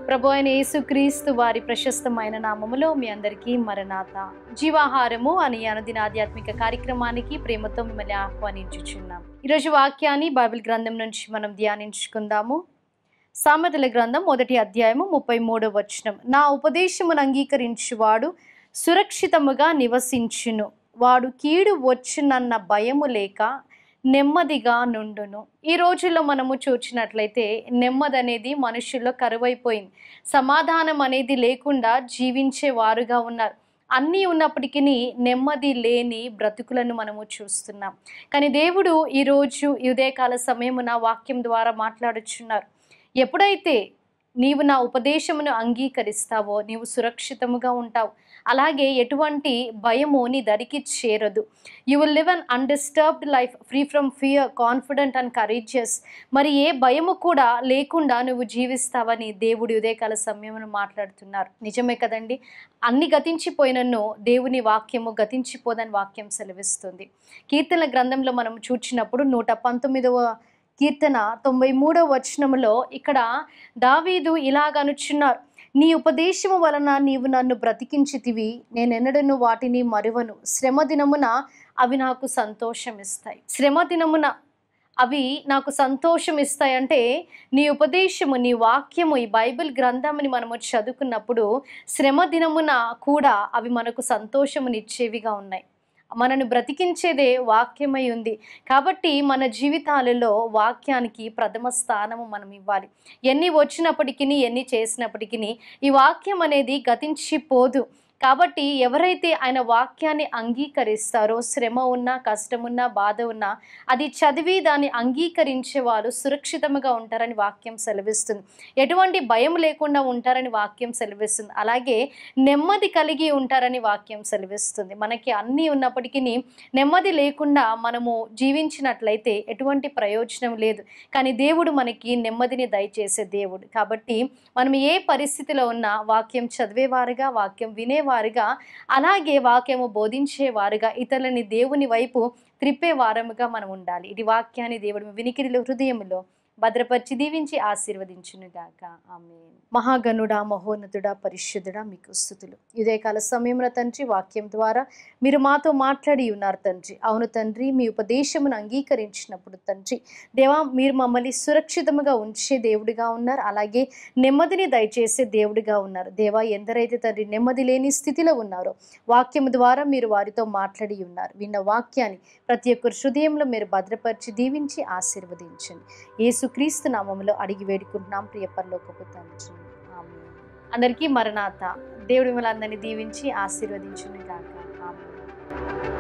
ప్రభు అయిన యేసుక్రీస్తు వారి ప్రశస్తమైన నామములో మీ అందరికీ మరణాత. జీవాహారము అనే అనుదిన ఆధ్యాత్మిక కార్యక్రమానికి ప్రేమతో మిమ్మల్ని ఆహ్వానించుచున్నాం. ఈరోజు వాక్యాన్ని బైబిల్ గ్రంథం నుంచి మనం ధ్యానించుకుందాము. సామెతల గ్రంథం 1వ అధ్యాయము 33వ వచనం. నా ఉపదేశమును అంగీకరించువాడు సురక్షితముగా నివసించును, వాడు కీడు వచ్చునన్న భయము లేక నెమ్మదిగా నుండును. ఈ రోజుల్లో మనము చూచినట్లయితే నెమ్మది అనేది మనుషుల్లో కరువైపోయింది. సమాధానం అనేది లేకుండా జీవించే వారుగా ఉన్నారు. అన్నీ ఉన్నప్పటికీ నెమ్మది లేని బ్రతుకులను మనము చూస్తున్నాం. కానీ దేవుడు ఈరోజు ఈ ఉదయకాల సమయమున వాక్యం ద్వారా మాట్లాడుచున్నారు. ఎప్పుడైతే నీవు నా ఉపదేశమును అంగీకరిస్తావో నీవు సురక్షితముగా ఉంటావు. అలాగే ఎటువంటి భయము నీ దరికి చేరదు. You will live an undisturbed life, free from fear, confident and courageous. మరి ఏ భయము కూడా లేకుండా నువ్వు జీవిస్తావని దేవుడి ఉదయకాల సమయమును మాట్లాడుతున్నారు. నిజమే కదండి. అన్ని గతించిపోయినను దేవుని వాక్యము గతించిపోదని వాక్యం సెలవిస్తుంది. కీర్తనల గ్రంథంలో మనం చూచినప్పుడు 119వ కీర్తన 93వ వచనములో ఇక్కడ దావీదు ఇలాగనుచున్నారు, నీ ఉపదేశము వలన నీవు నన్ను బ్రతికించితివి, నేనెన్నడను వాటిని మరువను. శ్రమ దినమున అవి నాకు సంతోషం ఇస్తాయి. శ్రమ దినమున అవి నాకు సంతోషం ఇస్తాయంటే నీ ఉపదేశము, నీ వాక్యము, ఈ బైబిల్ గ్రంథముని మనము చదువుకున్నప్పుడు శ్రమ దినమున కూడా అవి మనకు సంతోషమునిచ్చేవిగా ఉన్నాయి. మనను బ్రతికించేదే వాక్యమై ఉంది. కాబట్టి మన జీవితాలలో వాక్యానికి ప్రథమ స్థానము మనం ఇవ్వాలి. ఎన్ని వచ్చినప్పటికీ, ఎన్ని చేసినప్పటికీ ఈ వాక్యం అనేది గతించిపోదు. కాబట్టి ఎవరైతే ఆయన వాక్యాన్ని అంగీకరిస్తారో, శ్రమ ఉన్నా, కష్టమున్నా, బాధ ఉన్నా అది చదివి దాన్ని అంగీకరించే వాళ్ళు సురక్షితంగా ఉంటారని వాక్యం సెలవిస్తుంది. ఎటువంటి భయం లేకుండా ఉంటారని వాక్యం సెలవిస్తుంది. అలాగే నెమ్మది కలిగి ఉంటారని వాక్యం సెలవిస్తుంది. మనకి అన్నీ ఉన్నప్పటికీ నెమ్మది లేకుండా మనము జీవించినట్లయితే ఎటువంటి ప్రయోజనం లేదు. కానీ దేవుడు మనకి నెమ్మదిని దయచేసే దేవుడు. కాబట్టి మనం ఏ పరిస్థితిలో ఉన్నా వాక్యం చదివేవారుగా, వాక్యం వినేవారుగా, అలాగే వాక్యము బోధించేవారుగా, ఇతరులని దేవుని వైపు త్రిప్పే వారముగా మనం ఉండాలి. ఇది వాక్యాన్ని దేవుడు వినికిడిలో, హృదయంలో భద్రపరిచి దీవించి ఆశీర్వదించునుగాక. ఆమేన్. మహాగణుడా, మహోన్నతుడా, పరిశుద్ధుడా, మీకు స్తుతులు. ఉదయకాల సమయంలో తండ్రి వాక్యం ద్వారా మీరు మాతో మాట్లాడి ఉన్నారు తండ్రి. అవును తండ్రి, మీ ఉపదేశమును అంగీకరించినప్పుడు తండ్రి దేవా, మీరు మమ్మల్ని సురక్షితముగా ఉంచే దేవుడిగా ఉన్నారు. అలాగే నెమ్మదిని దయచేసే దేవుడిగా ఉన్నారు. దేవా, ఎందరైతే తండ్రి నెమ్మది లేని స్థితిలో ఉన్నారో వాక్యము ద్వారా మీరు వారితో మాట్లాడి ఉన్నారు. విన్న వాక్యాన్ని ప్రతి ఒక్కరి హృదయంలో మీరు భద్రపరిచి దీవించి ఆశీర్వదించండి. యేసుక్రీస్తు నామములో అడిగి వేడుకుంటున్నాం ప్రియ పరలోకపు తండ్రి. ఆమేన్. అందరికీ మరణాత. దేవుడి మిమ్మల్ని అందరినీ దీవించి ఆశీర్వదించును గాక. ఆమేన్.